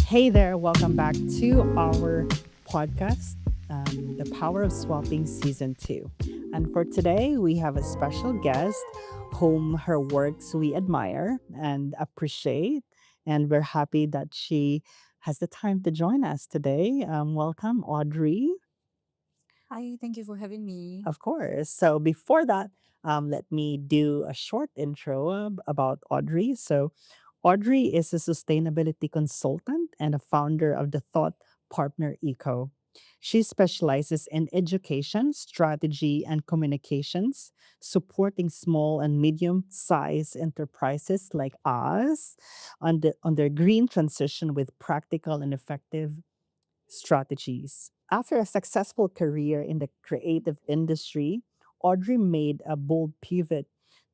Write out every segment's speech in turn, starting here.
Hey there, welcome back to our podcast, The Power of Swapping Season 2. And for today, we have a special guest whom her works we admire and appreciate. And we're happy that she has the time to join us today. Welcome, Audrey. Hi, thank you for having me. Of course. So before that, let me do a short intro about Audrey. So Audrey is a sustainability consultant and a founder of the Thought Partner Eco. She specializes in education, strategy, and communications, supporting small and medium sized enterprises like us on their green transition with practical and effective strategies. After a successful career in the creative industry, Audrey made a bold pivot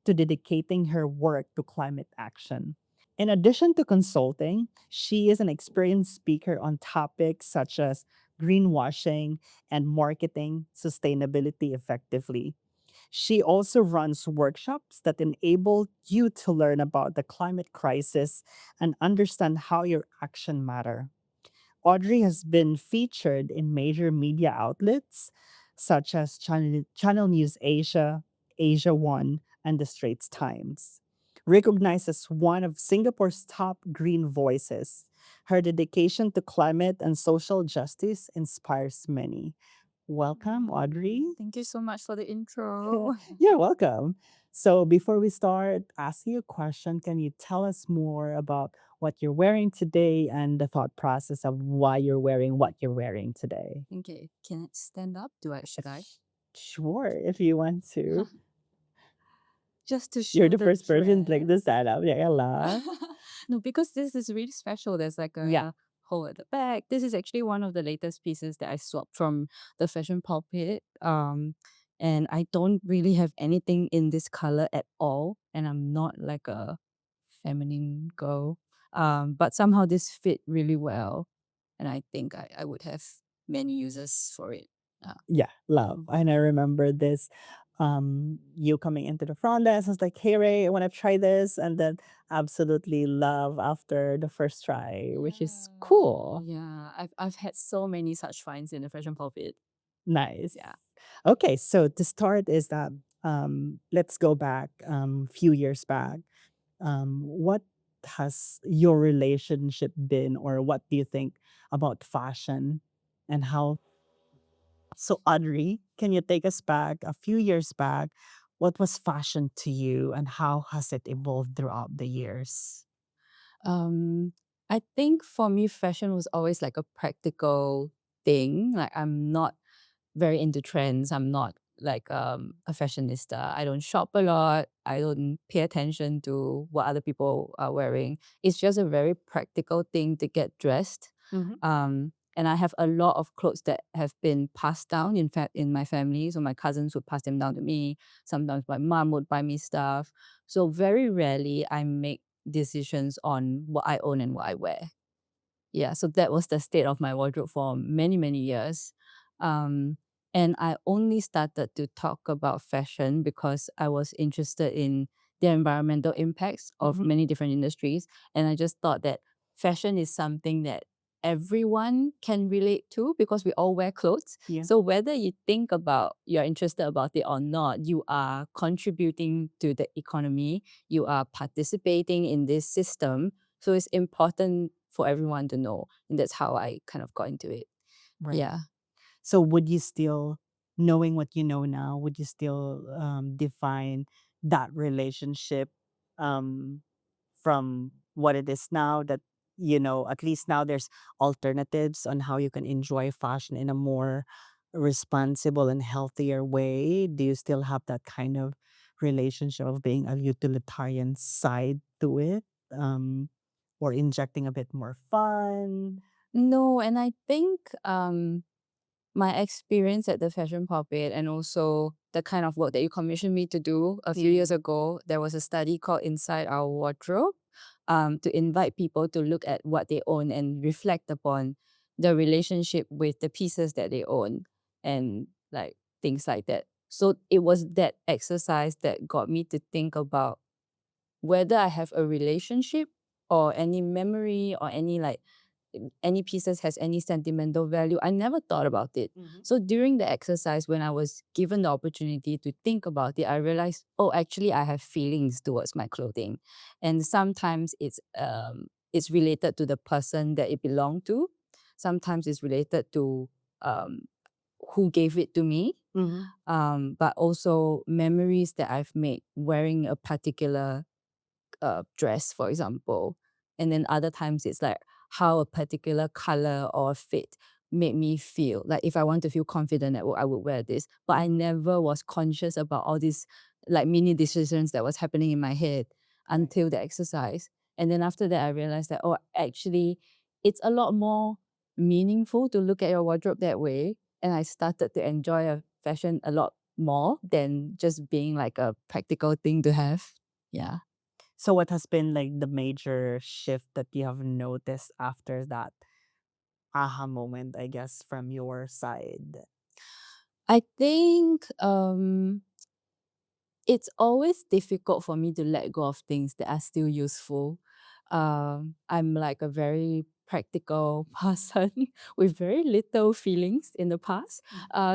to dedicating her work to climate action. In addition to consulting, she is an experienced speaker on topics such as greenwashing and marketing sustainability effectively. She also runs workshops that enable you to learn about the climate crisis and understand how your action matter. Audrey has been featured in major media outlets such as Channel News Asia, Asia One, and the Straits Times. Recognized as one of Singapore's top green voices, her dedication to climate and social justice inspires many. Welcome, Audrey. Thank you so much for the intro. You're welcome. So, before we start asking you a question, can you tell us more about what you're wearing today and the thought process of why you're wearing what you're wearing today? Okay, can I stand up? Should I? Sure, if you want to. Just to You're show the the first person to like the dress. setup. Yeah, la. No, because this is really special. There's like Yeah. a hole at the back. This is actually one of the latest pieces that I swapped from the fashion pulpit. And I don't really have anything in this color at all. And I'm not like a feminine girl. But somehow this fit really well. And I think I would have many uses for it. Yeah, love. And I remember this you coming into the front desk. I was like, hey Ray, I want to try this. And then absolutely love after the first try, which is cool. Yeah, I've had so many such finds in the fashion pulpit. Nice. Yeah. Okay, so to start is that let's go back few years back. What has your relationship been, or what do you think about fashion, and how? So, Audrey, can you take us back a few years back? What was fashion to you, and how has it evolved throughout the years? Um, I think for me, fashion was always like a practical thing. Like I'm not very into trends. I'm not like a fashionista. I don't shop a lot. I don't pay attention to what other people are wearing. It's just a very practical thing to get dressed. Hmm. And I have a lot of clothes that have been passed down. In fact, in my family, so my cousins would pass them down to me. Sometimes my mom would buy me stuff. So very rarely I make decisions on what I own and what I wear. Yeah, so that was the state of my wardrobe for many, many years. Um, and I only started to talk about fashion because I was interested in the environmental impacts of Hmm. many different industries. And I just thought that fashion is something that everyone can relate to because we all wear clothes. Yeah. So whether you think about you're interested about it or not, you are contributing to the economy, you are participating in this system, so it's important for everyone to know. And that's how I kind of got into it. Right. Yeah. So would you still, knowing what you know now, would you still define that relationship um, from what it is now that, at least now there's alternatives on how you can enjoy fashion in a more responsible and healthier way? Do you still have that kind of relationship of being a utilitarian side to it? Um, or injecting a bit more fun? No, and I think my experience at the fashion puppet and also the kind of work that you commissioned me to do a few Mm. years ago, there was a study called Inside Our Wardrobe, to invite people to look at what they own and reflect upon the relationship with the pieces that they own and like things like that. So it was that exercise that got me to think about whether I have a relationship or any memory or any like any pieces has any sentimental value. I never thought about it. Mhm. So during the exercise, when I was given the opportunity to think about it, I realized, oh, actually, I have feelings towards my clothing, and sometimes it's related to the person that it belonged to. Sometimes it's related to um, who gave it to me, Mhm. but also memories that I've made wearing a particular dress, for example. And then other times it's like how a particular color or fit made me feel. Like if I want to feel confident at work, I would wear this. But I Mhm. never was conscious about all these like mini decisions that was happening in my head Right. until the exercise. And then after that, I realized that, oh, actually, it's a lot more meaningful to look at your wardrobe that way. And I started to enjoy a fashion a lot more than just being like a practical thing to have. Yeah. So what has been like the major shift that you have noticed after that aha moment, I guess, from your side? I think it's always difficult for me to let go of things that are still useful. I'm like a very practical person with very little feelings in the past.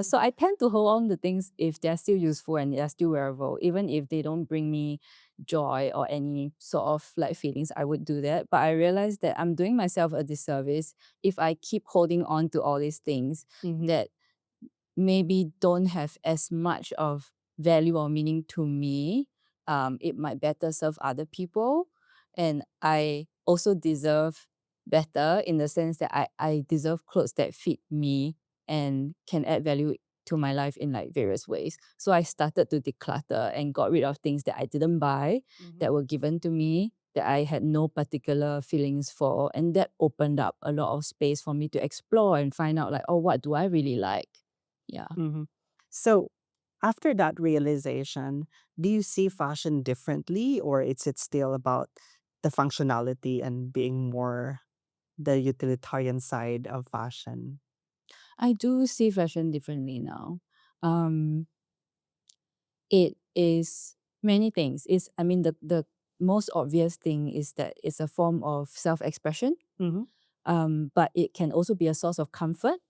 So I tend to hold on to things if they're still useful and they're still wearable, even if they don't bring me joy or any sort of like feelings, I would do that. But I realize that I'm doing myself a disservice if I keep holding on to all these things Mhm. that maybe don't have as much of value or meaning to me. It might better serve other people. And I also deserve better in the sense that I deserve clothes that fit me and can add value to my life in like various ways. So I started to declutter and got rid of things that I didn't buy, Mhm. that were given to me, that I had no particular feelings for. And that opened up a lot of space for me to explore and find out like, oh, what do I really like? Yeah. Mhm. So, after that realization, do you see fashion differently, or is it still about the functionality and being more the utilitarian side of fashion? I do see fashion differently now. Um, it is many things. It's I mean the most obvious thing is that it's a form of self-expression. Mhm. But it can also be a source of comfort.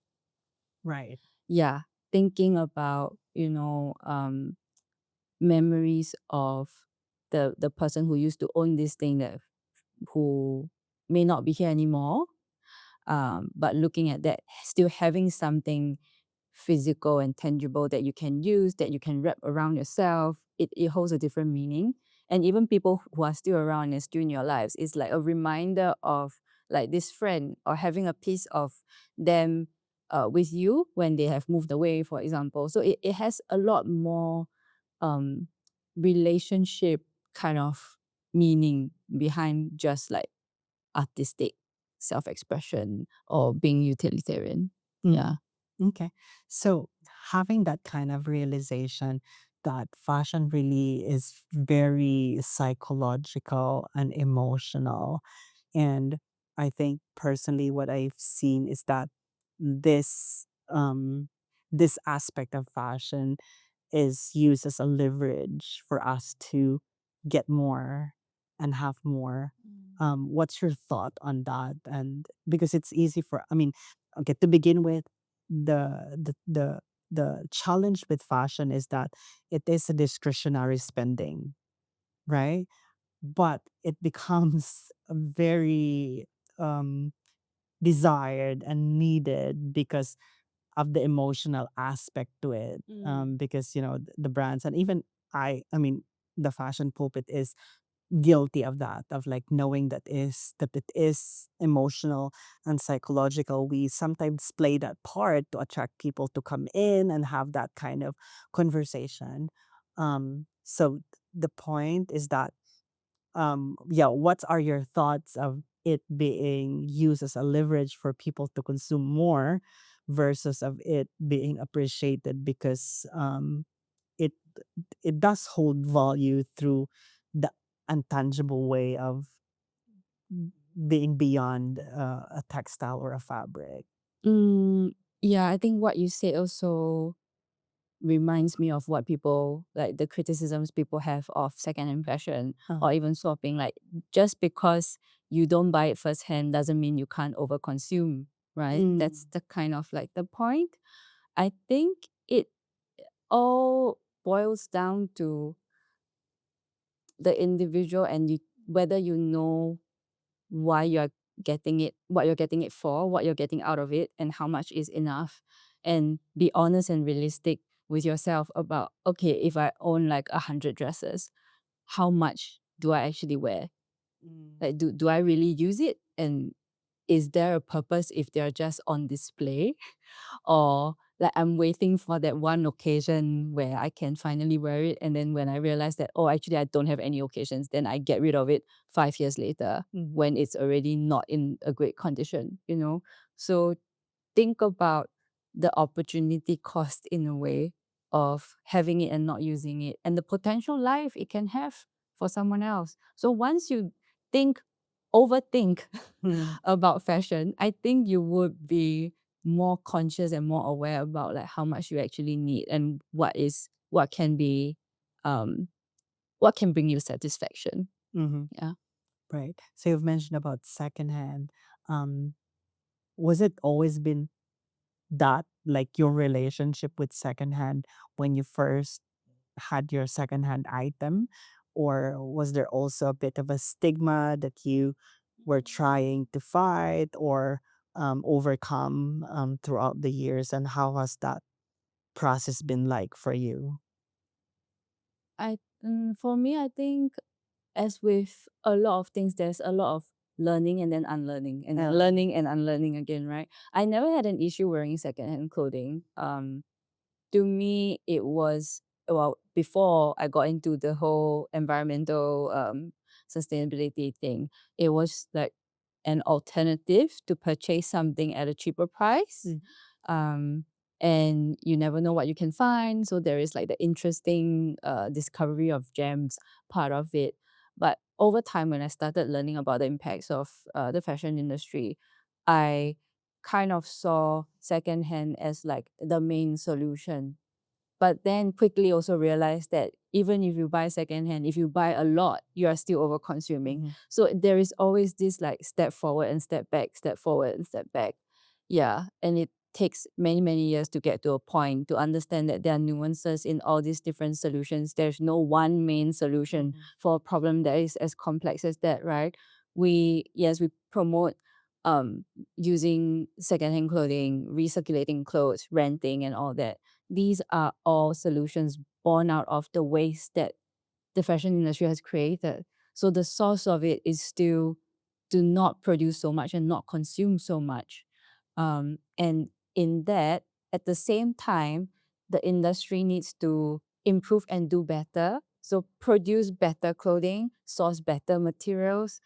Right. Yeah. Thinking about, memories of the person who used to own this thing that who may not be here anymore. But looking at that, still having something physical and tangible that you can use, that you can wrap around yourself, it holds a different meaning. And even people who are still around and still in your lives, it's like a reminder of like this friend or having a piece of them with you when they have moved away, for example. So it has a lot more um, relationship kind of meaning behind just like artistic self-expression or being utilitarian. Yeah. Mhm. Okay. So, having that kind of realization that fashion really is very psychological and emotional. And I think personally, what I've seen is that this this aspect of fashion is used as a leverage for us to get more and have more. What's your thought on that? And because it's easy for, I mean, okay, to begin with, the challenge with fashion is that it is a discretionary spending, right? But it becomes a very um, desired and needed because of the emotional aspect to it. Mm. Because the brands and even I mean, the fashion pulpit is guilty of that, of like knowing that it is emotional and psychological. We sometimes play that part to attract people to come in and have that kind of conversation. So the point is that yeah, what are your thoughts of it being used as a leverage for people to consume more versus of it being appreciated because it it does hold value through the intangible way of being beyond a textile or a fabric. Yeah, I think what you said also reminds me of what people like the criticisms people have of second impression Uh, or even swapping. Like just because you don't buy it firsthand doesn't mean you can't overconsume, right? That's Mm. the kind of like the point. I think it all boils down to the individual and whether you know why you're getting it, what you're getting it for, what you're getting out of it, and how much is enough. And be honest and realistic with yourself about, okay, if I own like 100 dresses, how much do I actually wear? Mm. Like, do I really use it? And is there a purpose if they're just on display? Or like I'm waiting for that one occasion where I can finally wear it. And then when I realize that, oh, actually, I don't have any occasions, then I get rid of it 5 years later Mhm. when it's already not in a great condition, you know? So think about the opportunity cost in a way of having it and not using it and the potential life it can have for someone else. So once you think, overthink Mhm. about fashion, I think you would be more conscious and more aware about like how much you actually need and what can be um what can bring you satisfaction. Mhm. Yeah. Right. So you've mentioned about secondhand. Um, was it always been that, like your relationship with secondhand when you first had your secondhand item? Or was there also a bit of a stigma that you were trying to fight or overcome throughout the years? And how has that process been like for you? For me, I think as with a lot of things, there's a lot of learning and then unlearning and Yeah. learning and unlearning again, right? I never had an issue wearing secondhand clothing. To me, it was, well, before I got into the whole environmental sustainability thing, it was like an alternative to purchase something at a cheaper price. Mm. Um, and you never know what you can find. So there is like the interesting discovery of gems part of it. But over time, when I started learning about the impacts of the fashion industry, I kind of saw secondhand as like the main solution, but then quickly also realized that even if you buy secondhand, if you buy a lot, you are still over consuming. Mhm. So there is always this like step forward and step back, step forward and step back. Yeah. And it takes many, many years to get to a point to understand that there are nuances in all these different solutions. There's no one main solution Mhm. for a problem that is as complex as that, right? We promote um using secondhand clothing, recirculating clothes, renting and all that. These are all solutions born out of the waste that the fashion industry has created. So the source of it is still to not produce so much and not consume so much. And in that, at the same time, the industry needs to improve and do better. So produce better clothing, source better materials,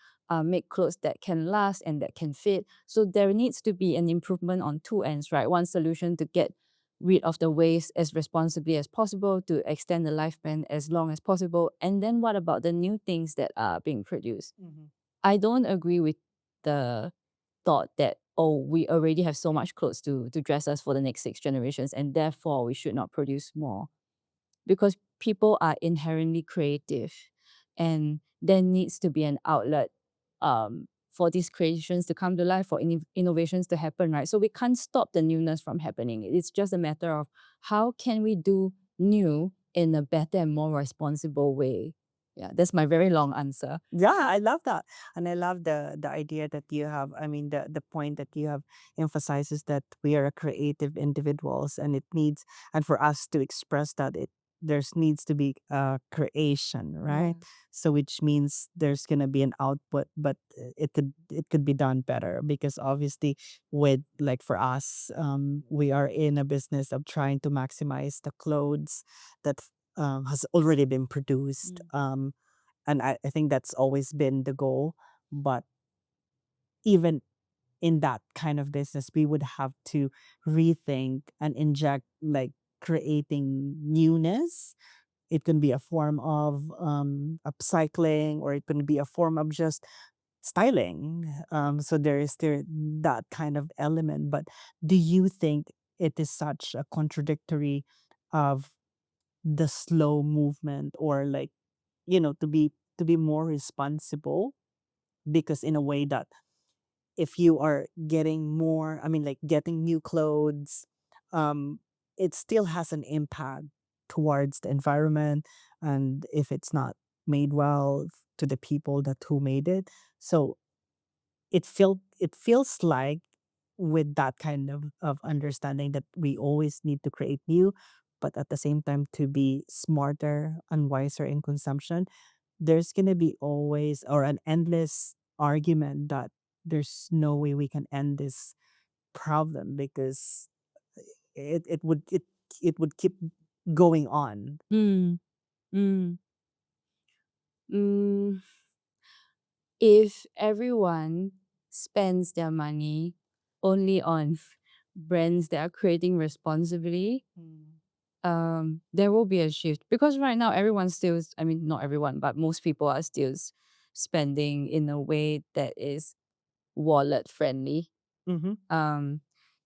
make clothes that can last and that can fit. So there needs to be an improvement on two ends, right? One solution to get rid of the waste as responsibly as possible to extend the lifespan as long as possible. And then what about the new things that are being produced? Mhm. I don't agree with the thought that, oh, we already have so much clothes to dress us for the next 6 generations, and therefore we should not produce more because people are inherently creative and there needs to be an outlet for these creations to come to life, for innovations to happen, right? So we can't stop the newness from happening. It's just a matter of how can we do new in a better and more responsible way. Yeah, that's my very long answer. Yeah, I love that. And I love the idea that you have, I mean the point that you have emphasizes that we are a creative individuals and it needs, and for us to express that, it there's needs to be creation, right? Yeah. So which means there's going to be an output, but it could be done better because obviously with like for us we are in a business of trying to maximize the clothes that has already been produced. Mm. And I think that's always been the goal. But even in that kind of business, we would have to rethink and inject like creating newness. It can be a form of upcycling, or it can be a form of just styling. So there is there that kind of element. But do you think it is such a contradictory of the slow movement, or like to be more responsible because in a way that if you are getting more, I mean, like getting new clothes, um, it still has an impact towards the environment, and if it's not made well to the people that who made it. So it feels like with that kind of understanding that we always need to create new, but at the same time to be smarter and wiser in consumption, there's gonna be always or an endless argument that there's no way we can end this problem because it it would it it would keep going on. Mm, mm, mm. If everyone spends their money only on brands that are creating responsibly, there will be a shift because right now everyone's still, I mean, not everyone, but most people are still spending in a way that is wallet friendly. Mm-hmm. um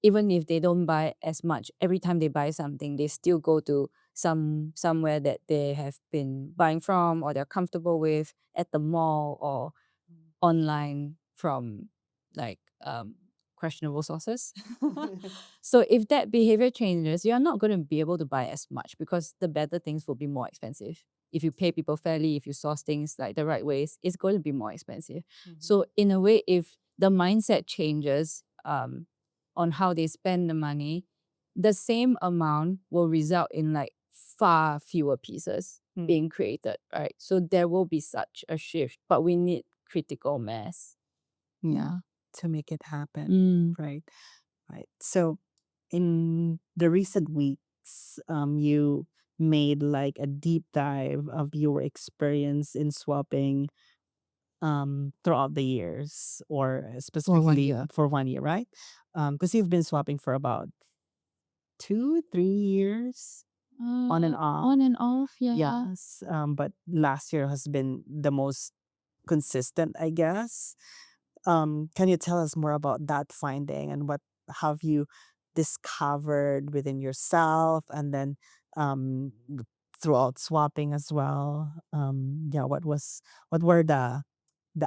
Even if they don't buy as much, every time they buy something they still go to somewhere that they have been buying from or they're comfortable with at the mall or online from like questionable sources. So if that behavior changes, you're not going to be able to buy as much because the better things will be more expensive. If you pay people fairly, if you source things like the right ways, it's going to be more expensive. Mhm. So in a way, if the mindset changes on how they spend the money, the same amount will result in like far fewer pieces Mm. being created, right? So there will be such a shift, but we need critical mass. Yeah, Yeah. to make it happen, Mm. right? Right. So, in the recent weeks, you made like a deep dive of your experience in swapping throughout the years, or For one specifically year. for 1 year, right? Because you've been swapping for about 2, 3 years on and off. On and off, yeah. Yes. But last year has been the most consistent, I guess. Can you tell us more about that finding and what have you discovered within yourself and then um, throughout swapping as well? Yeah, what were the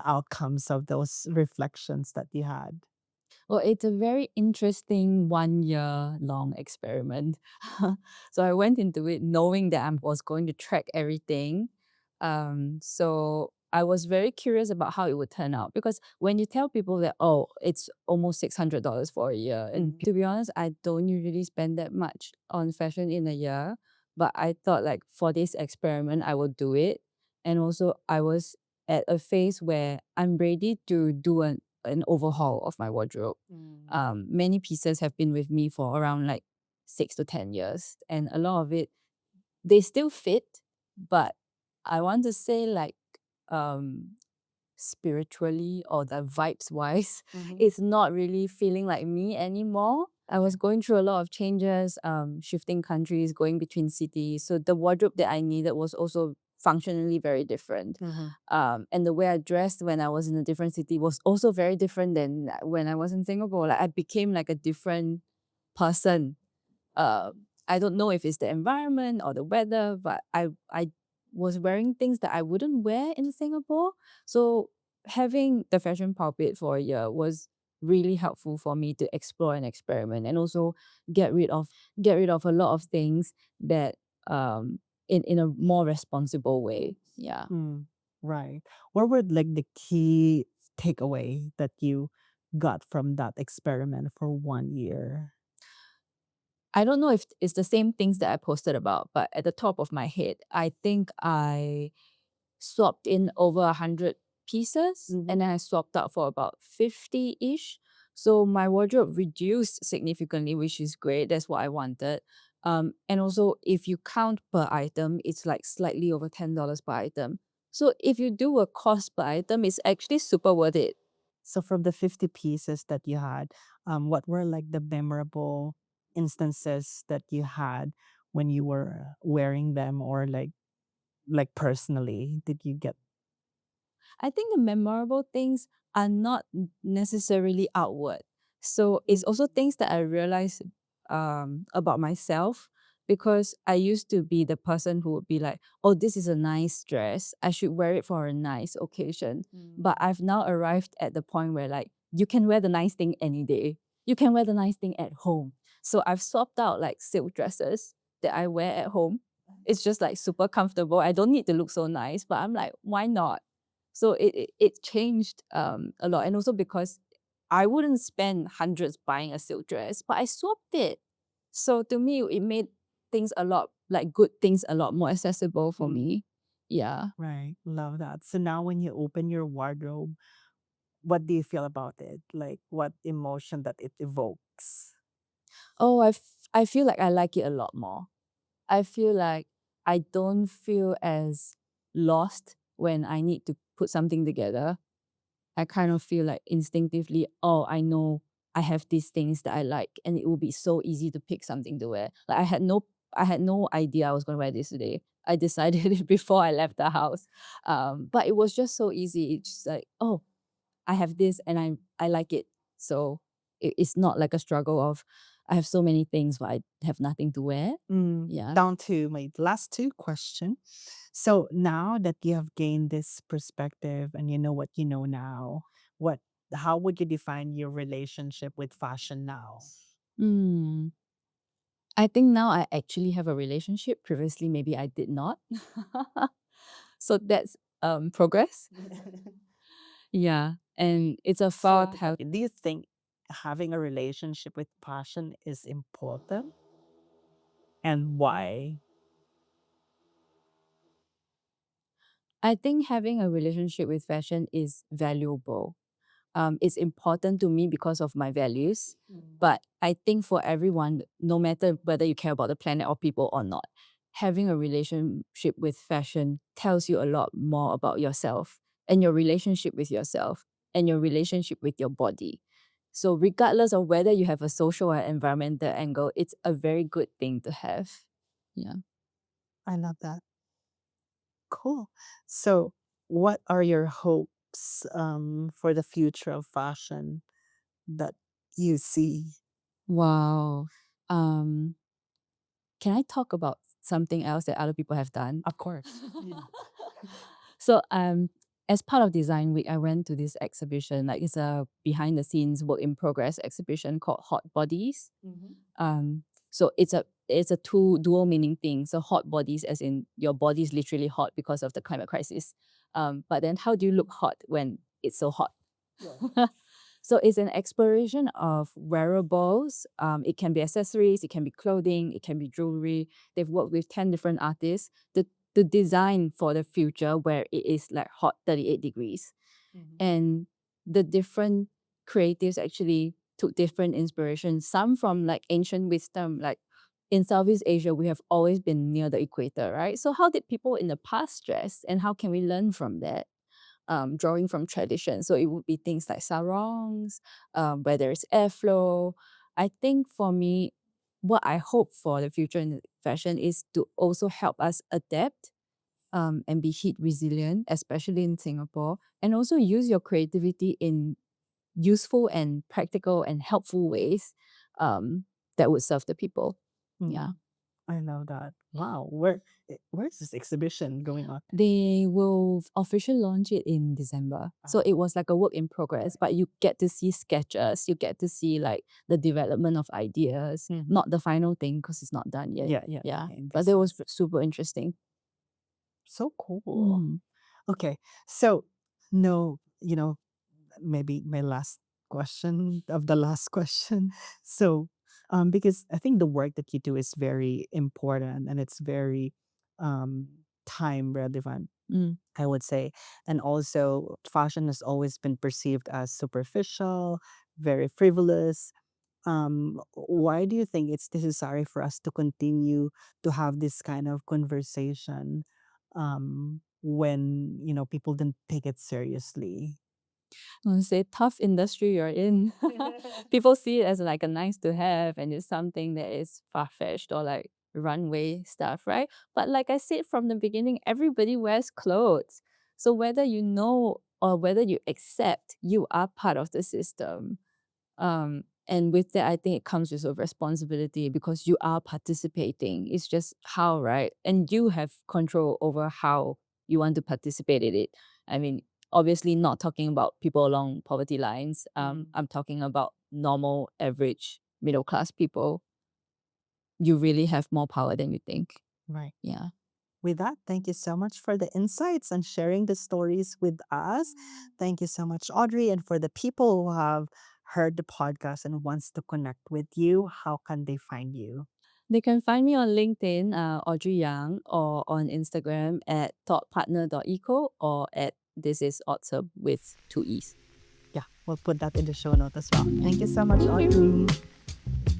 outcomes of those reflections that you had? Well, it's a very interesting 1 year long experiment. So I went into it knowing that I was going to track everything. So I was very curious about how it would turn out because when you tell people that, oh, it's almost $600 for a year, and Mhm. to be honest, I don't usually spend that much on fashion in a year. But I thought, like, for this experiment, I will do it. And also, I was at a phase where I'm ready to do an overhaul of my wardrobe. Mm. Many pieces have been with me for around like 6 to 10 years, and a lot of it they still fit, but I want to say like um, spiritually or the vibes wise, Mhm. it's not really feeling like me anymore. I was going through a lot of changes, shifting countries, going between cities. So the wardrobe that I needed was also functionally very different. Mhm. And the way I dressed when I was in a different city was also very different than when I was in Singapore. Like I became like a different person. uh, I don't know if it's the environment or the weather, but I was wearing things that I wouldn't wear in Singapore. So having the fashion pulpit for a year was really helpful for me to explore and experiment and also get rid of a lot of things that um in a more responsible way. Yeah. Mm. Right. What were like the key takeaway that you got from that experiment for 1 year? I don't know if it's the same things that I posted about, but at the top of my head, I think I swapped in over 100 pieces Mhm. and then I swapped out for about 50-ish. So my wardrobe reduced significantly, which is great. That's what I wanted. And also, if you count per item, it's like slightly over $10 per item. So if you do a cost per item, it's actually super worth it. So from the 50 pieces that you had, what were like the memorable instances that you had when you were wearing them, or like personally did you get? I think the memorable things are not necessarily outward. So it's also things that I realized about myself. because I used to be the person who would be like, "Oh, this is a nice dress. I should wear it for a nice occasion." But Mm. I've now arrived at the point where like you can wear the nice thing any day. You can wear the nice thing at home. So I've swapped out like silk dresses that I wear at home. It's just like super comfortable. I don't need to look so nice, but I'm like, why not? So it changed a lot. And also because I wouldn't spend hundreds buying a silk dress, but I swapped it. So to me, it made things a lot like good things a lot more accessible for Mm. me. Yeah. Right. Love that. So now when you open your wardrobe, what do you feel about it? Like what emotion that it evokes? Oh, I feel like I like it a lot more. I feel like I don't feel as lost when I need to put something together. I kind of feel like instinctively, oh, I know I have these things that I like, and it will be so easy to pick something to wear. Like I had no idea I was gonna wear this today. I decided it before I left the house. But it was just so easy. It's just like, oh, I have this and I like it. So it's not like a struggle of I have so many things but I have nothing to wear. Yeah. Down to my last two questions. So now that you have gained this perspective and you know what you know now, what how would you define your relationship with fashion now? Mm. I think now I actually have a relationship. Previously, maybe I did not. So that's progress. Yeah. And it's about how Do you think having a relationship with passion is important and why? I think having a relationship with fashion is valuable. It's important to me because of my values. But I think for everyone, no matter whether you care about the planet or people or not, having a relationship with fashion tells you a lot more about yourself and your relationship with yourself and your relationship with your body. So, regardless of whether you have a social or environmental angle, it's a very good thing to have. Yeah. I love that. Cool. So, what are your hopes for the future of fashion that you see? Wow. Um, can I talk about something else that other people have done? Of course. So as part of Design Week, I went to this exhibition. Like it's a behind the scenes work in progress exhibition called Hot Bodies. Mhm. So it's a two dual meaning thing. So hot bodies as in your body is literally hot because of the climate crisis. But then how do you look hot when it's so hot? Yeah. So it's an exploration of wearables. It can be accessories, it can be clothing, it can be jewelry. They've worked with 10 different artists to design for the future where it is like hot 38 degrees. Mhm. And the different creatives actually took different inspirations, some from like ancient wisdom, like in Southeast Asia, we have always been near the equator, right? So how did people in the past dress and how can we learn from that? Drawing from tradition. So it would be things like sarongs, where there's airflow. I think for me, what I hope for the future in fashion is to also help us adapt and be heat resilient, especially in Singapore, and also use your creativity in useful and practical and helpful ways that would serve the people. Yeah. Mm, I know that. Wow, where's this exhibition going on? They will officially launch it in December. So it was like a work in progress, but you get to see sketches, you get to see like the development of ideas, Mhm. not the final thing because it's not done yet. Yeah, yeah, Yeah. yeah. But that was super interesting. So cool. Mm. Okay, so no, maybe my last question of the last question. So, because I think the work that you do is very important and it's very time relevant, Mm. I would say. And also, fashion has always been perceived as superficial, very frivolous. Why do you think it's necessary for us to continue to have this kind of conversation when people didn't take it seriously? I would say tough industry you're in. People see it as like a nice to have and it's something that is far fetched or like runway stuff, right? But like I said from the beginning, everybody wears clothes. So whether you know or whether you accept, you are part of the system. And with that, I think it comes with a responsibility because you are participating. It's just how, right? And you have control over how you want to participate in it. I mean, obviously not talking about people along poverty lines. I'm talking about normal, average, middle class people. You really have more power than you think. Right. Yeah. With that, thank you so much for the insights and sharing the stories with us. Thank you so much, Audrey. And for the people who have heard the podcast and wants to connect with you, how can they find you? They can find me on LinkedIn, Audrey Yang, or on Instagram at thoughtpartner.eco or at this is awesome with two E's. Yeah, we'll put that in the show note as well. Thank you so much, Thank you. Audrey.